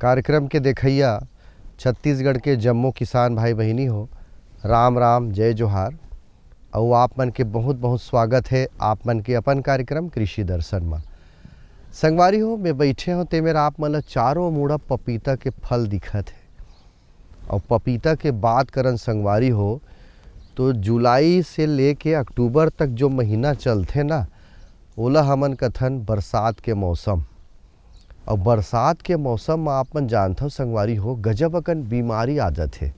कार्यक्रम के देखैया छत्तीसगढ़ के जम्मो किसान भाई बहिनी हो, राम राम जय जोहार। और आप मन के बहुत बहुत स्वागत है आप मन के अपन कार्यक्रम कृषि दर्शन में। संगवारी हो मैं बैठे हो ते मेरा आप मन चारों मुड़ा पपीता के फल दिखत है। और पपीता के बात करन संगवारी हो तो जुलाई से लेके अक्टूबर तक जो महीना चलते ना, ओला हमन कथन बरसात के मौसम। और बरसात के मौसम में आप मन जानते हो संगवारी हो गजब अकन बीमारी आ जाथे।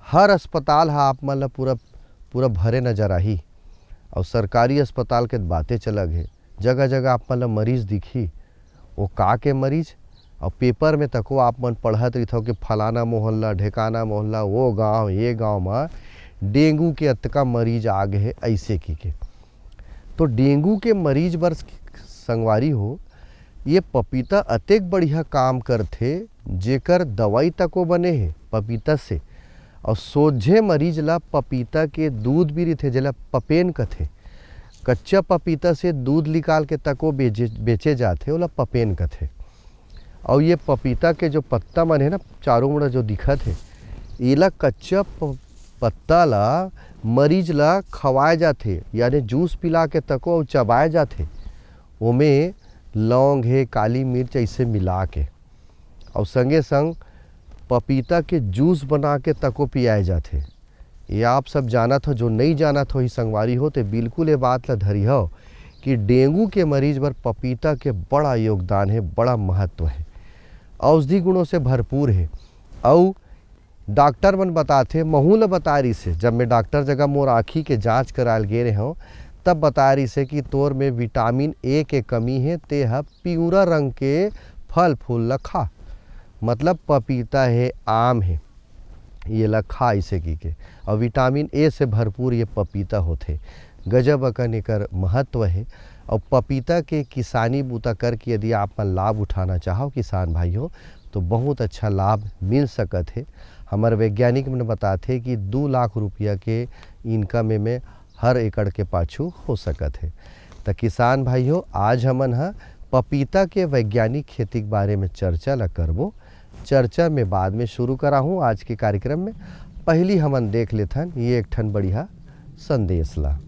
हर अस्पताल हा आप मन ला पूरा भरे नजर आही। और सरकारी अस्पताल के बातें चलग है, जगह जगह आप मन ला मरीज दिखी। वो का के मरीज और पेपर में तको आप मन पढ़त रही हो कि फलाना मोहल्ला ढेकाना मोहल्ला वो गांव ये गांव में डेंगू के अतका मरीज आ गए है ऐसे की के। तो डेंगू के मरीज बर संगवारी हो ये पपीता अतेक बढ़िया काम करथे जेकर दवाई तको बने है पपीता से। और सोझे मरीज ला पपीता के दूध भी रथे जेला पपेन कथे। कच्चा पपीता से दूध निकाल के तको बेचे जाते ओला पपेन कथे। और ये पपीता के जो पत्ता मन है ना चारों मुड़ा जो दिखत है, एला कच्चा पत्ता ला मरीज ला खवाए जाते, यानी जूस पिला के तको और चबाए जाते। ओमे लौंग है काली मिर्च ऐसे मिला के और संगे संग पपीता के जूस बना के तको पियाए जाते। ये आप सब जानत हो, जो नहीं जानत हो ही संगवारी हो तो बिल्कुल ये बात ला धरी हो कि डेंगू के मरीज बर पपीता के बड़ा योगदान है, बड़ा महत्व है, औषधि गुणों से भरपूर है। और डॉक्टर मन बताते, महू ला बता रही से, जब मैं डॉक्टर जगह मोर आँखी के जांच कराल गे रहे हो तब बता रही से कि तोर में विटामिन ए के कमी है, ते हा पीवरा रंग के फल फूल ला खा। मतलब पपीता है, आम है, ये ला खा इसे की के। और विटामिन ए से भरपूर ये पपीता होते। गजब अकन एकर महत्व है। और पपीता के किसानी बूता करके यदि आप मन लाभ उठाना चाहो किसान भाइयों तो बहुत अच्छा लाभ मिल सकत है। हमारे वैज्ञानिक मन बताते कि 2 लाख रुपया के इनकम में हर एकड़ के पाछू हो सकत है। तो किसान भाइयों आज हमन हा पपीता के वैज्ञानिक खेती के बारे में चर्चा ला करबो। चर्चा में बाद में शुरू करा हूँ आज के कार्यक्रम में। पहली हमन देख लेथन ये एक ठन बढ़िया संदेश ला।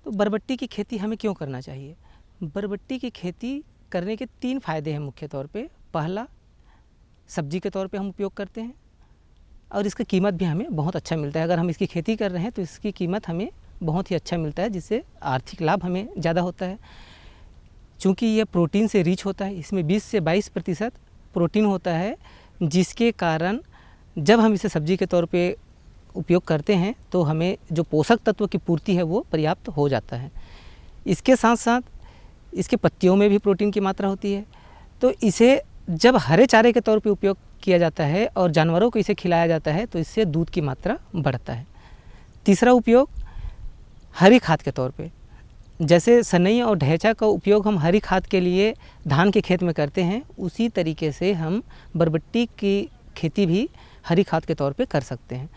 तो बरबट्टी की खेती हमें क्यों करना चाहिए? बरबट्टी की खेती करने के 3 फायदे हैं मुख्य तौर पे। पहला, सब्जी के तौर पे हम उपयोग करते हैं और इसका कीमत भी हमें बहुत अच्छा मिलता है। अगर हम इसकी खेती कर रहे हैं तो इसकी कीमत हमें बहुत ही अच्छा मिलता है, जिससे आर्थिक लाभ हमें ज़्यादा होता है। चूँकि यह प्रोटीन से रिच होता है, इसमें 20 से 22% प्रोटीन होता है, जिसके कारण जब हम इसे सब्जी के तौर पे उपयोग करते हैं तो हमें जो पोषक तत्व की पूर्ति है वो पर्याप्त हो जाता है। इसके साथ साथ इसके पत्तियों में भी प्रोटीन की मात्रा होती है। तो इसे जब हरे चारे के तौर पे उपयोग किया जाता है और जानवरों को इसे खिलाया जाता है तो इससे दूध की मात्रा बढ़ता है। तीसरा उपयोग हरी खाद के तौर पे, जैसे सनई और ढैंचा का उपयोग हम हरी खाद के लिए धान के खेत में करते हैं, उसी तरीके से हम बरबट्टी की खेती भी हरी खाद के तौर पे कर सकते हैं।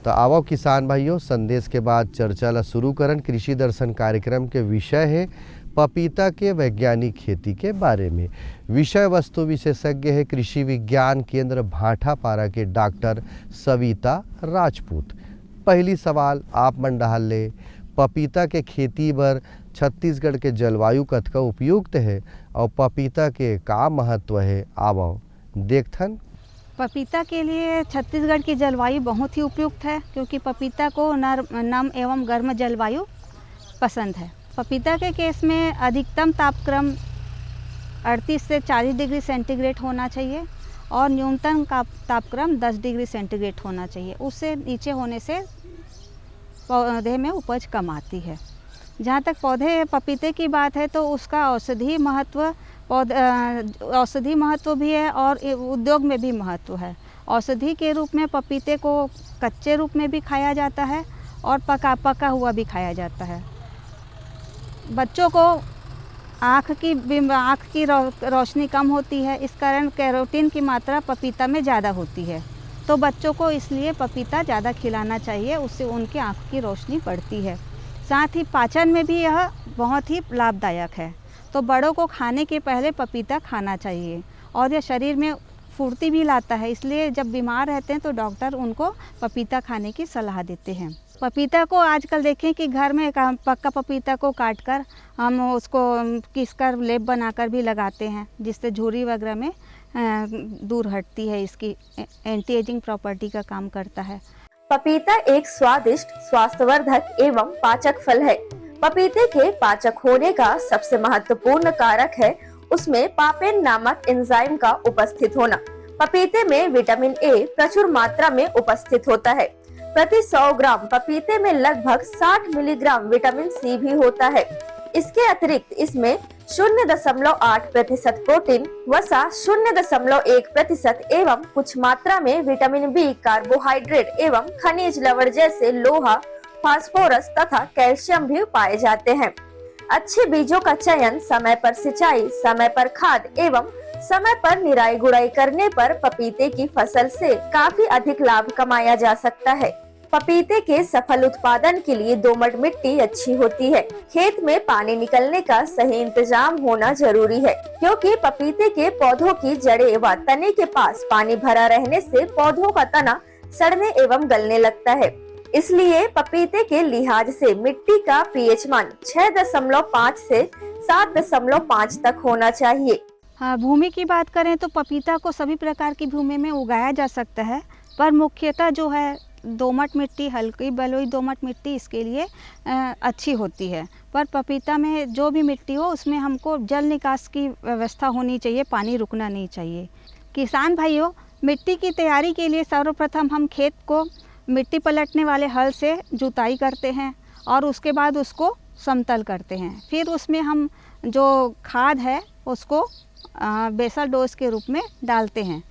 तो आओ किसान भाइयों संदेश के बाद चर्चा ला शुरू करन। कृषि दर्शन कार्यक्रम के विषय है पपीता के वैज्ञानिक खेती के बारे में। विषय वस्तु विशेषज्ञ है कृषि विज्ञान केंद्र भाटापारा के डॉक्टर सविता राजपूत। पहली सवाल आप मन डाल ले, पपीता के खेती बर छत्तीसगढ़ के जलवायु कतका उपयुक्त है और पपीता के का महत्व है? आवो देखथन। पपीता के लिए छत्तीसगढ़ की जलवायु बहुत ही उपयुक्त है, क्योंकि पपीता को नम एवं गर्म जलवायु पसंद है। पपीता के केस में अधिकतम तापक्रम 38 से 40 डिग्री सेंटीग्रेड होना चाहिए और न्यूनतम तापक्रम 10 डिग्री सेंटीग्रेड होना चाहिए। उससे नीचे होने से पौधे में उपज कम आती है। जहाँ तक पौधे पपीते की बात है तो उसका औषधि महत्व भी है और उद्योग में भी महत्व है। औषधि के रूप में पपीते को कच्चे रूप में भी खाया जाता है और पका हुआ भी खाया जाता है। बच्चों को आँख की रोशनी कम होती है, इस कारण कैरोटीन की मात्रा पपीता में ज़्यादा होती है, तो बच्चों को इसलिए पपीता ज़्यादा खिलाना चाहिए, उससे उनकी आँख की रोशनी बढ़ती है। साथ ही पाचन में भी यह बहुत ही लाभदायक है, तो बड़ों को खाने के पहले पपीता खाना चाहिए और यह शरीर में फुर्ती भी लाता है, इसलिए जब बीमार रहते हैं तो डॉक्टर उनको पपीता खाने की सलाह देते हैं। पपीता को आजकल देखें कि घर में पक्का पपीता को काटकर हम उसको घिसकर लेप बनाकर भी लगाते हैं, जिससे झुर्री वगैरह में दूर हटती है, इसकी एंटी एजिंग प्रॉपर्टी का काम करता है। पपीता एक स्वादिष्ट, स्वास्थ्यवर्धक एवं पाचक फल है। पपीते के पाचक होने का सबसे महत्वपूर्ण कारक है उसमें पापेन नामक एंजाइम का उपस्थित होना। पपीते में विटामिन ए प्रचुर मात्रा में उपस्थित होता है। प्रति 100 ग्राम पपीते में लगभग 60 मिलीग्राम विटामिन सी भी होता है। इसके अतिरिक्त इसमें 0.8% प्रोटीन, वसा 0.1% एवं कुछ मात्रा में विटामिन बी, कार्बोहाइड्रेट एवं खनिज लवण जैसे लोहा, फास्फोरस तथा कैल्शियम भी पाए जाते हैं। अच्छे बीजों का चयन, समय पर सिंचाई, समय पर खाद एवं समय पर निराई गुड़ाई करने पर पपीते की फसल से काफी अधिक लाभ कमाया जा सकता है। पपीते के सफल उत्पादन के लिए दोमट मिट्टी अच्छी होती है। खेत में पानी निकलने का सही इंतजाम होना जरूरी है, क्योंकि पपीते के पौधों की जड़ें व तने के पास पानी भरा रहने से पौधों का तना सड़ने एवं गलने लगता है। इसलिए पपीते के लिहाज से मिट्टी का पीएच मान 6.5 से 7.5 तक होना चाहिए। हाँ, भूमि की बात करें तो पपीता को सभी प्रकार की भूमि में उगाया जा सकता है, पर मुख्यतः जो है दोमट मिट्टी, हल्की बलुई दोमट मिट्टी इसके लिए अच्छी होती है। पर पपीता में जो भी मिट्टी हो उसमें हमको जल निकास की व्यवस्था होनी चाहिए, पानी रुकना नहीं चाहिए। किसान भाइयों, मिट्टी की तैयारी के लिए सर्वप्रथम हम खेत को मिट्टी पलटने वाले हल से जुताई करते हैं और उसके बाद उसको समतल करते हैं। फिर उसमें हम जो खाद है उसको बेसल डोज के रूप में डालते हैं।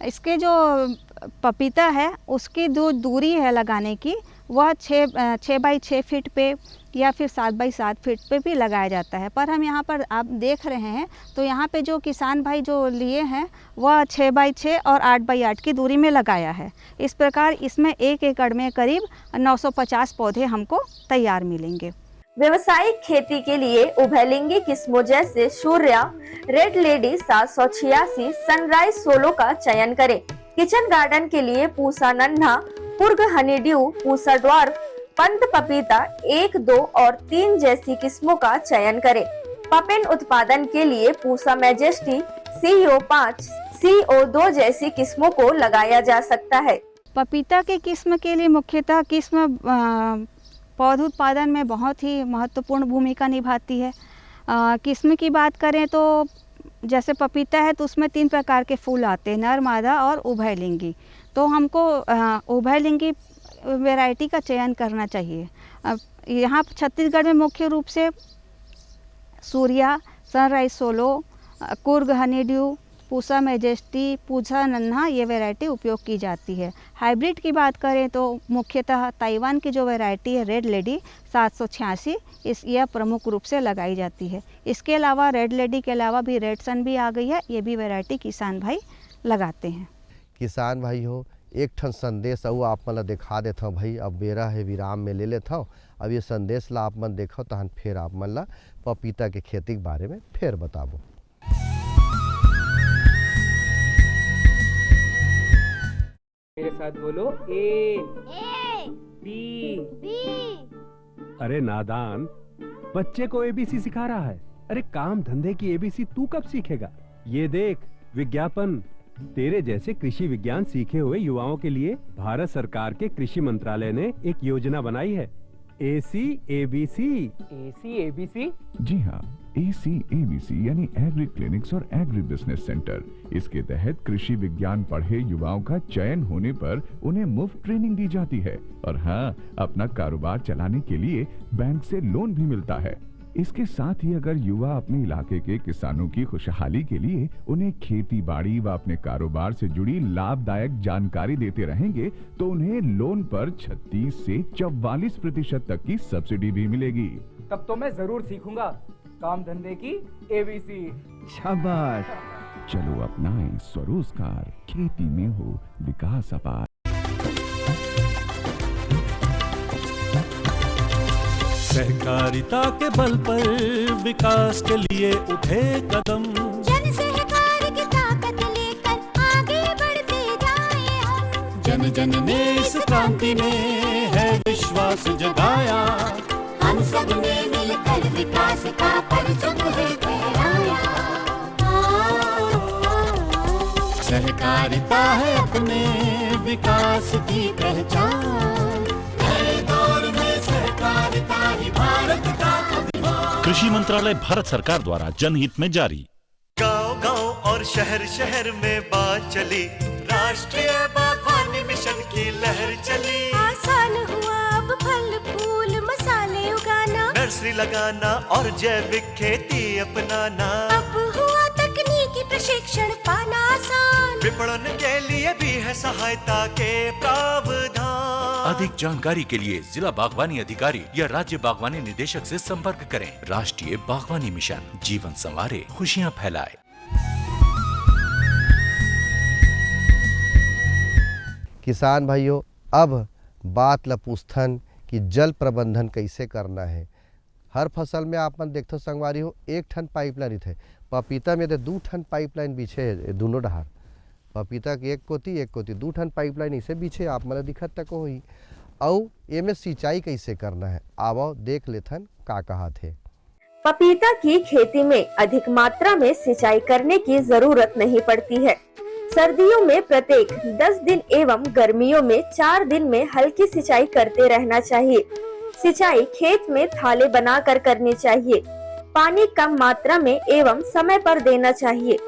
इसके जो पपीता है उसकी जो दूरी है लगाने की वह 6 बाई 6 फीट पे या फिर 7 बाई 7 फीट पे भी लगाया जाता है। पर हम यहाँ पर आप देख रहे हैं तो यहाँ पे जो किसान भाई जो लिए हैं वह 6 बाई 6 और 8 बाई 8 की दूरी में लगाया है। इस प्रकार इसमें 1 एकड़ में करीब 950 पौधे हमको तैयार मिलेंगे। व्यवसायिक खेती के लिए उभयलिंगी किस्मों जैसे सूर्या, रेड लेडी 786, सनराइज 16 का चयन करें। किचन गार्डन के लिए पूसा नन्हा, कुर्ग हनीड्यू, पूसा ड्वार्फ, पंत पपीता 1, 2 और 3 जैसी किस्मों का चयन करें। पपेन उत्पादन के लिए पूसा मैजेस्टी, CO5, CO2 जैसी किस्मों को लगाया जा सकता है। पपीता के किस्म के लिए मुख्यतः किस्म पौध उत्पादन में बहुत ही महत्वपूर्ण भूमिका निभाती है। किस्म की बात करें तो जैसे पपीता है तो उसमें 3 प्रकार के फूल आते हैं, नर, मादा और उभयलिंगी। तो हमको उभयलिंगी वैरायटी का चयन करना चाहिए। यहाँ छत्तीसगढ़ में मुख्य रूप से Surya, sunrise 16, Coorg honeydew, Pusa majesty, Pusa नन्हा ये वैरायटी उपयोग की जाती है। हाइब्रिड की बात करें तो मुख्यतः ताइवान की जो वैरायटी है रेड लेडी 786 यह प्रमुख रूप से लगाई जाती है। इसके अलावा रेड लेडी के अलावा भी रेड सन भी आ गई है, ये भी वैरायटी किसान भाई लगाते हैं। किसान भाई हो, एक ठन संदेश और आप मन दिखा देता हूँ भाई। अब बेरा है विराम में ले लेता हूँ। अब ये संदेश ला आप मन देखो तहन फिर आप मन ला पपीता के खेती के बारे में फिर बताबो। मेरे साथ बोलो ए बी। अरे नादान, बच्चे को एबीसी सिखा रहा है। अरे काम धंधे की एबीसी तू कब सीखेगा? ये देख विज्ञापन। तेरे जैसे कृषि विज्ञान सीखे हुए युवाओं के लिए भारत सरकार के कृषि मंत्रालय ने एक योजना बनाई है, ACABC। ACABC? जी हाँ, ACABC यानी एग्री क्लिनिक्स और एग्री बिजनेस सेंटर। इसके तहत कृषि विज्ञान पढ़े युवाओं का चयन होने पर उन्हें मुफ्त ट्रेनिंग दी जाती है और हाँ, अपना कारोबार चलाने के लिए बैंक से लोन भी मिलता है। इसके साथ ही अगर युवा अपने इलाके के किसानों की खुशहाली के लिए उन्हें खेती बाड़ी व अपने कारोबार से जुड़ी लाभदायक जानकारी देते रहेंगे तो उन्हें लोन पर 36 से 44% तक की सब्सिडी भी मिलेगी। तब तो मैं जरूर सीखूंगा काम धंधे की एबीसी। शाबाश, चलो अपनाएं स्वरोजगार, खेती में हो विकास अपार। सहकारिता के बल पर विकास के लिए उठे कदम, जन सहकार की ताकत लेकर आगे बढ़ते जाएं हम। जन जन ने इस क्रांति में है विश्वास जगाया, हम सब ने मिलकर विकास का परचम है फहराया। सहकारिता है अपने विकास की पहचान, नए दौर में सहकारिता ही भारत का अभिमान। कृषि मंत्रालय भारत सरकार द्वारा जनहित में जारी। गांव-गांव और शहर शहर में बात चली, राष्ट्रीय बागवानी मिशन की लहर चली। आसान हुआ अब फल फूल मसाले उगाना, नर्सरी लगाना और जैविक खेती अपनाना। अब हुआ तकनीकी प्रशिक्षण पाना आसान, विपणन के लिए भी है सहायता के प्रावधान। अधिक जानकारी के लिए जिला बागवानी अधिकारी या राज्य बागवानी निदेशक से संपर्क करें। राष्ट्रीय बागवानी मिशन, जीवन संवारे, खुशियां फैलाए। किसान भाइयों, अब बात लपूस्थन कि जल प्रबंधन कैसे करना है। हर फसल में आप मन देखते संगवारी हो 1 ठन पाइपलाइन थे, पपीता में तो 2 ठन पाइपलाइन बीछे है दोनों डहार। पपीता के एक कोती 2 ठन पाइपलाइन इसे बीछे आप मन दिखत तक होई। और एमे सिंचाई कैसे करना है, आवो देख लेथन का कहा थे। पपीता की खेती में अधिक मात्रा में सिंचाई करने की जरूरत नहीं पड़ती है। सर्दियों में प्रत्येक 10 दिन एवं गर्मियों में 4 दिन में हल्की सिंचाई करते रहना चाहिए। सिंचाई खेत में थाले बनाकर करनी चाहिए। पानी कम मात्रा में एवं समय पर देना चाहिए।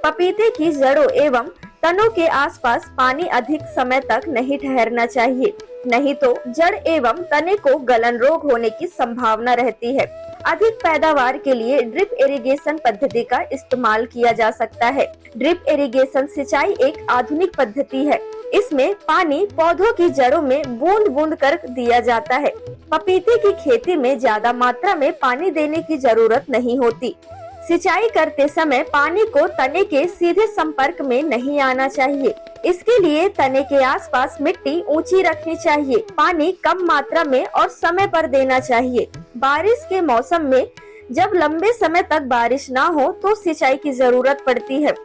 पपीते की जड़ों एवं तनों के आसपास पानी अधिक समय तक नहीं ठहरना चाहिए, नहीं तो जड़ एवं तने को गलन रोग होने की संभावना रहती है। अधिक पैदावार के लिए ड्रिप इरिगेशन पद्धति का इस्तेमाल किया जा सकता है। ड्रिप इरिगेशन सिंचाई एक आधुनिक पद्धति है। इसमें पानी पौधों की जड़ों में बूंद बूंद कर दिया जाता है। पपीते की खेती में ज्यादा मात्रा में पानी देने की जरूरत नहीं होती। सिंचाई करते समय पानी को तने के सीधे संपर्क में नहीं आना चाहिए। इसके लिए तने के आसपास मिट्टी ऊंची रखनी चाहिए। पानी कम मात्रा में और समय पर देना चाहिए। बारिश के मौसम में जब लंबे समय तक बारिश ना हो तो सिंचाई की जरूरत पड़ती है।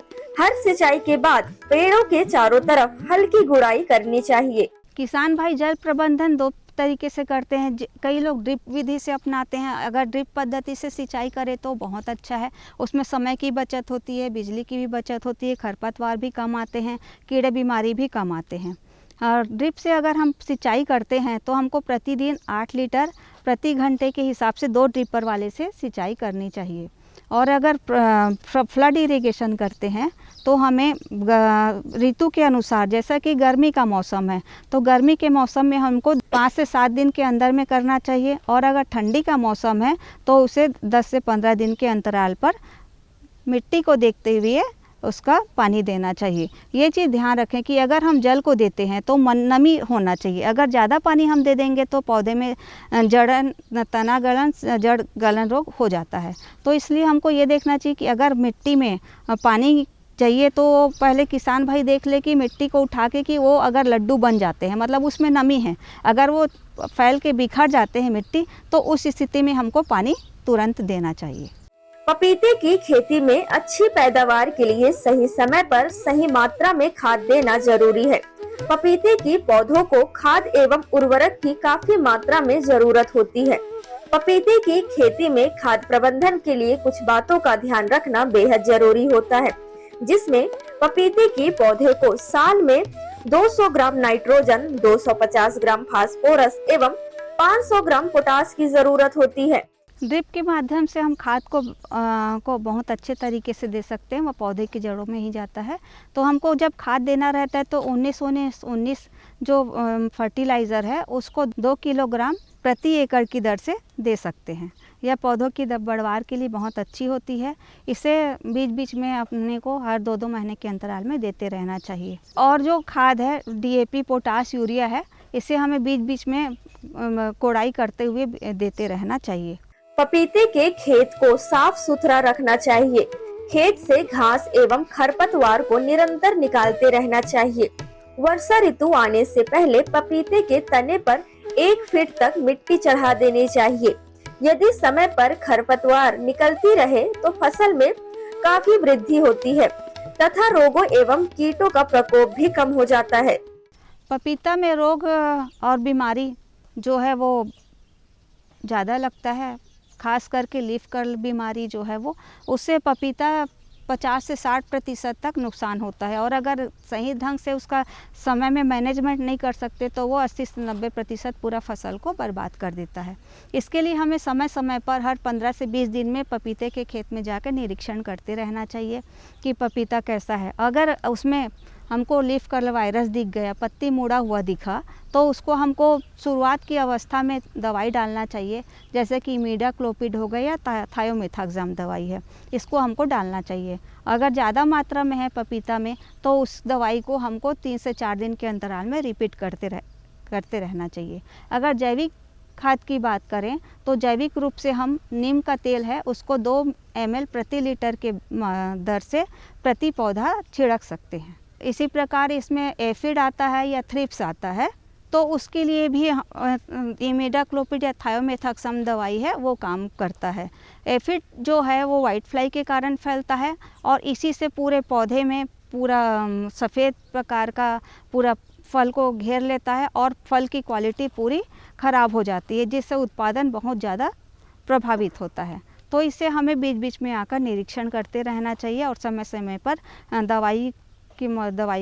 हर सिंचाई के बाद पेड़ों के चारों तरफ हल्की गुड़ाई करनी चाहिए। किसान भाई जल प्रबंधन 2 तरीके से करते हैं। कई लोग ड्रिप विधि से अपनाते हैं। अगर ड्रिप पद्धति से सिंचाई करें तो बहुत अच्छा है। उसमें समय की बचत होती है, बिजली की भी बचत होती है, खरपतवार भी कम आते हैं, कीड़े बीमारी भी कम आते हैं। और ड्रिप से अगर हम सिंचाई करते हैं तो हमको प्रतिदिन 8 लीटर प्रति घंटे के हिसाब से 2 ड्रिपर वाले से सिंचाई करनी चाहिए। और अगर फ्लड इरिगेशन करते हैं तो हमें ऋतु के अनुसार, जैसा कि गर्मी का मौसम है तो गर्मी के मौसम में हमको 5 से 7 दिन के अंदर में करना चाहिए। और अगर ठंडी का मौसम है तो उसे 10 से 15 दिन के अंतराल पर मिट्टी को देखते हुए उसका पानी देना चाहिए। ये चीज़ ध्यान रखें कि अगर हम जल को देते हैं तो नमी होना चाहिए। अगर ज़्यादा पानी हम दे देंगे तो पौधे में तना गलन, जड़ गलन रोग हो जाता है। तो इसलिए हमको ये देखना चाहिए कि अगर मिट्टी में पानी चाहिए तो पहले किसान भाई देख ले कि मिट्टी को उठा के कि वो अगर लड्डू बन जाते हैं, मतलब उसमें नमी है। अगर वो फैल के बिखर जाते हैं मिट्टी तो उस स्थिति में हमको पानी तुरंत देना चाहिए। पपीते की खेती में अच्छी पैदावार के लिए सही समय पर सही मात्रा में खाद देना जरूरी है। पपीते की पौधों को खाद एवं उर्वरक की काफी मात्रा में जरूरत होती है। पपीते की खेती में खाद प्रबंधन के लिए कुछ बातों का ध्यान रखना बेहद जरूरी होता है, जिसमें पपीते की पौधे को साल में 200 ग्राम नाइट्रोजन, 250 ग्राम फास्फोरस एवं 500 ग्राम पोटास की जरूरत होती है। ड्रिप के माध्यम से हम खाद को बहुत अच्छे तरीके से दे सकते हैं। वह पौधे की जड़ों में ही जाता है। तो हमको जब खाद देना रहता है तो 19 जो फर्टिलाइज़र है उसको 2 किलोग्राम प्रति एकड़ की दर से दे सकते हैं। यह पौधों की बढ़वार के लिए बहुत अच्छी होती है। इसे बीच बीच में अपने को हर 2-2 महीने के अंतराल में देते रहना चाहिए। और जो खाद है DAP, पोटाश, यूरिया है, इसे हमें बीच बीच में कोड़ाई करते हुए देते रहना चाहिए। पपीते के खेत को साफ सुथरा रखना चाहिए। खेत से घास एवं खरपतवार को निरंतर निकालते रहना चाहिए। वर्षा ऋतु आने से पहले पपीते के तने पर 1 फीट तक मिट्टी चढ़ा देनी चाहिए। यदि समय पर खरपतवार निकलती रहे तो फसल में काफी वृद्धि होती है तथा रोगों एवं कीटों का प्रकोप भी कम हो जाता है। पपीता में रोग और बीमारी जो है वो ज़्यादा लगता है, खास करके लीफ कर्ल बीमारी जो है वो, उससे पपीता 50 से 60% तक नुकसान होता है। और अगर सही ढंग से उसका समय में मैनेजमेंट नहीं कर सकते तो वो 80 से 90% पूरा फसल को बर्बाद कर देता है। इसके लिए हमें समय समय पर हर 15 से 20 दिन में पपीते के खेत में जाकर निरीक्षण करते रहना चाहिए कि पपीता कैसा है। अगर उसमें हमको लीफ कर्ल वायरस दिख गया, पत्ती मुड़ा हुआ दिखा, तो उसको हमको शुरुआत की अवस्था में दवाई डालना चाहिए, जैसे कि इमिडाक्लोपिड हो गया या थायोमेथाक्साम दवाई है, इसको हमको डालना चाहिए। अगर ज़्यादा मात्रा में है पपीता में तो उस दवाई को हमको 3 से 4 दिन के अंतराल में रिपीट करते रहना चाहिए। अगर जैविक खाद की बात करें तो जैविक रूप से हम नीम का तेल है उसको 2 ml प्रति लीटर के दर से प्रति पौधा छिड़क सकते हैं। इसी प्रकार इसमें एफिड आता है या थ्रिप्स आता है तो उसके लिए भी इमिडाक्लोपिड या थायोमेथाक्साम दवाई है वो काम करता है। एफिड जो है वो वाइट फ्लाई के कारण फैलता है और इसी से पूरे पौधे में पूरा सफ़ेद प्रकार का पूरा फल को घेर लेता है और फल की क्वालिटी पूरी ख़राब हो जाती है, जिससे उत्पादन बहुत ज़्यादा प्रभावित होता है। तो इससे हमें बीच बीच में आकर निरीक्षण करते रहना चाहिए और समय समय पर दवाई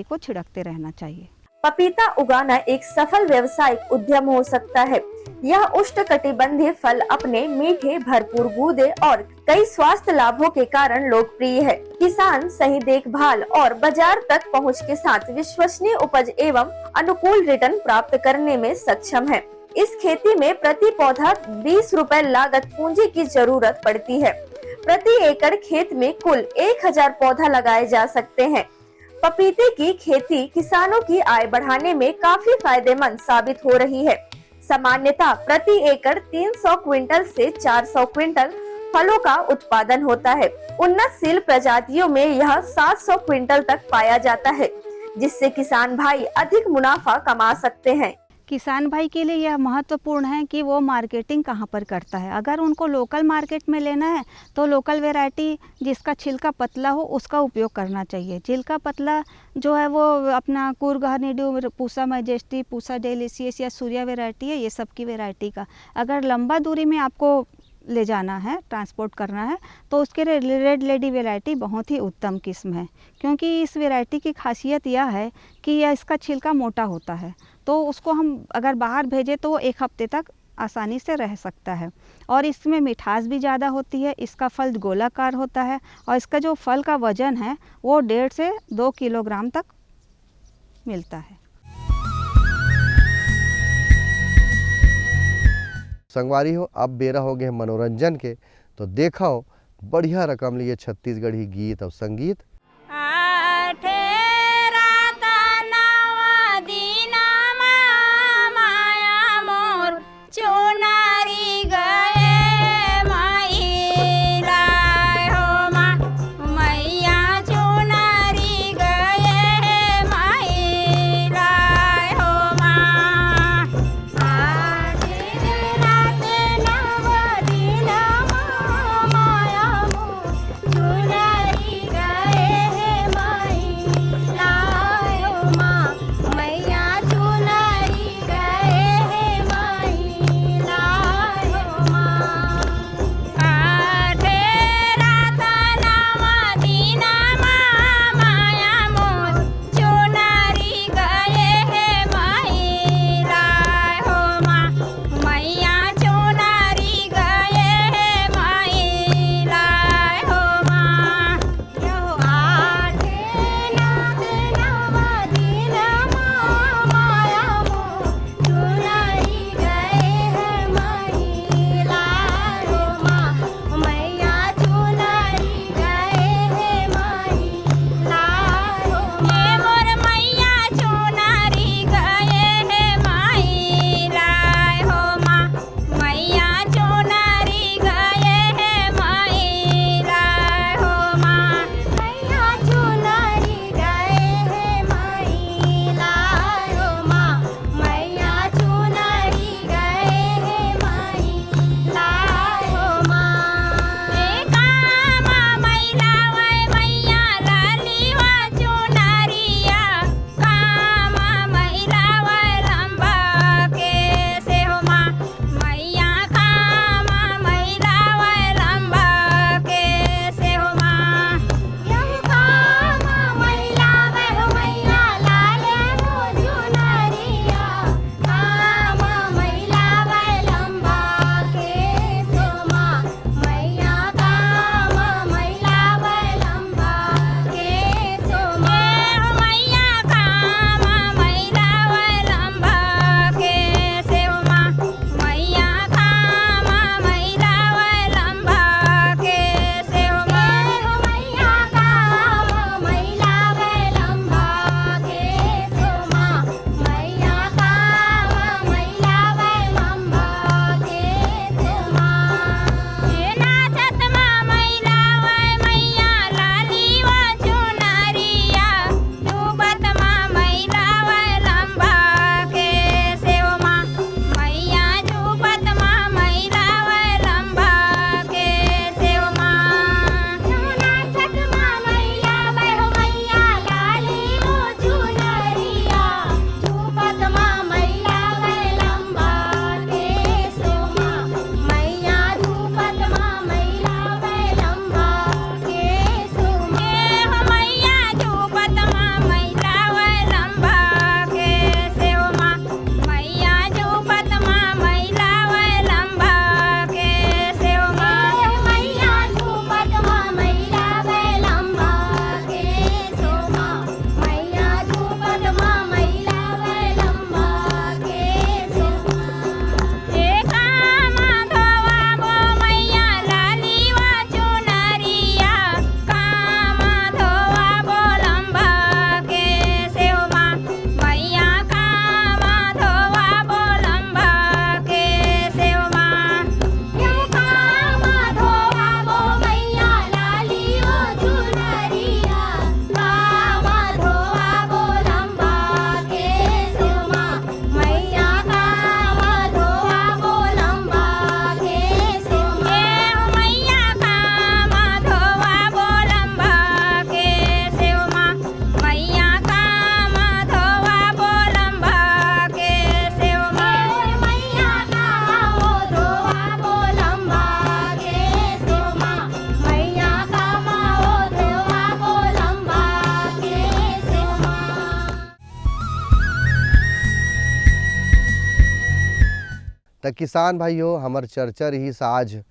को छिड़कते रहना चाहिए। पपीता उगाना एक सफल व्यवसायिक उद्यम हो सकता है। यह उष्णकटिबंधीय फल अपने मीठे, भरपूर गूदे और कई स्वास्थ्य लाभों के कारण लोकप्रिय है। किसान सही देखभाल और बाजार तक पहुंच के साथ विश्वसनीय उपज एवं अनुकूल रिटर्न प्राप्त करने में सक्षम है। इस खेती में प्रति पौधा 20 रुपए लागत पूंजी की जरूरत पड़ती है। प्रति एकड़ खेत में कुल 1000 पौधा लगाए जा सकते हैं। पपीते की खेती किसानों की आय बढ़ाने में काफी फायदेमंद साबित हो रही है। सामान्यतः प्रति एकड़ 300 क्विंटल से 400 क्विंटल फलों का उत्पादन होता है। उन्नतशील प्रजातियों में यह 700 क्विंटल तक पाया जाता है, जिससे किसान भाई अधिक मुनाफा कमा सकते हैं। किसान भाई के लिए यह महत्वपूर्ण है कि वो मार्केटिंग कहाँ पर करता है। अगर उनको लोकल मार्केट में लेना है तो लोकल वैरायटी जिसका छिलका पतला हो उसका उपयोग करना चाहिए। छिलका पतला जो है वो अपना Coorg honeydew, Pusa majesty, Pusa delicious या सूर्या वैरायटी है, ये सब की वैरायटी का। अगर लंबा दूरी में आपको ले जाना है, ट्रांसपोर्ट करना है, तो उसके लिए रेड लेडी वैरायटी बहुत ही उत्तम किस्म है, क्योंकि इस वैरायटी की खासियत यह है कि यह इसका छिलका मोटा होता है, तो उसको हम अगर बाहर भेजें तो वो 1 हफ्ते तक आसानी से रह सकता है। और इसमें मिठास भी ज़्यादा होती है। इसका फल गोलाकार होता है और इसका जो फल का वजन है वो 1.5 से 2 किलोग्राम तक मिलता है। संगवारी हो, अब बेरा हो गए मनोरंजन के, तो देखो बढ़िया रकम लिए छत्तीसगढ़ी गीत और संगीत। गए तो किसान भाइयों, हमार चर्चा रही आज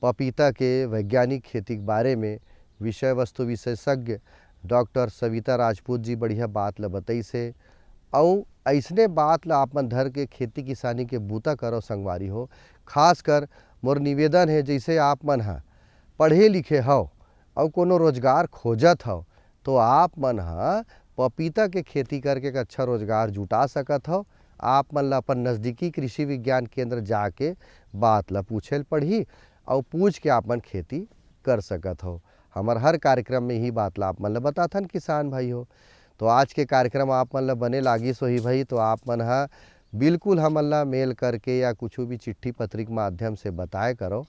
पपीता के वैज्ञानिक खेती के बारे में। विषय वस्तु विशेषज्ञ डॉक्टर सविता राजपूत जी बढ़िया बात ल बताई से, और ऐसने बात ला आपन धर के खेती किसानी के बूता करो संगवारी हो। खास कर मोर निवेदन है, जैसे आप मन हा पढ़े लिखे हो और कोनो रोजगार खोजत हो, तो आप मन हा पपीता के खेती करके एक अच्छा रोजगार जुटा सकत हो। आप मन ला अपन नज़दीकी कृषि विज्ञान केंद्र जाके बात ला पूछे पढ़ी और पूछ के आप मन खेती कर सकत हो। हमार हर कार्यक्रम में ही बात ला आप मन ला बताथन किसान भाई हो। तो आज के कार्यक्रम आप मन ला बने लागी सोही भाई, तो आप मन हा बिल्कुल हमन ला मेल करके या कुछ भी चिट्ठी पत्री के माध्यम से बताए करो।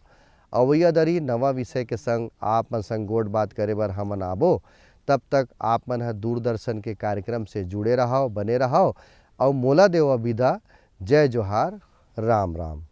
अवैया दरी नवा विषय के संग आप मन संग गोड़ बात करे बर हमन आबो। तब तक आप मन हा दूरदर्शन के कार्यक्रम से जुड़े रहो, बने रहो और मोला देव विदा। जय जोहार, राम राम।